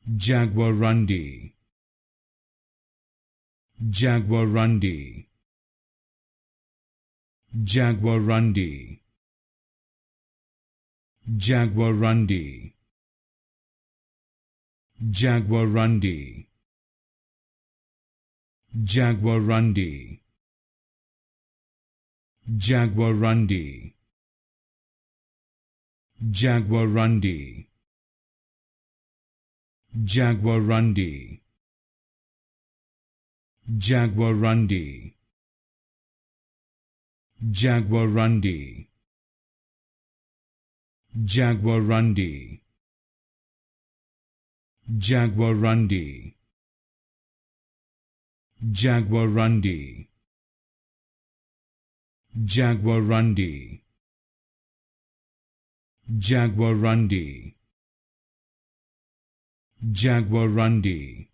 Jaguarundi, Jaguarundi, Jaguarundi, Jaguarundi, Jaguarundi, Jaguarundi, Jaguarundi, Jaguarundi, Jaguarundi, Jaguarundi, Jaguarundi, Jaguarundi, Jaguarundi, Jaguarundi, Jaguarundi, Jaguarundi, Jaguarundi,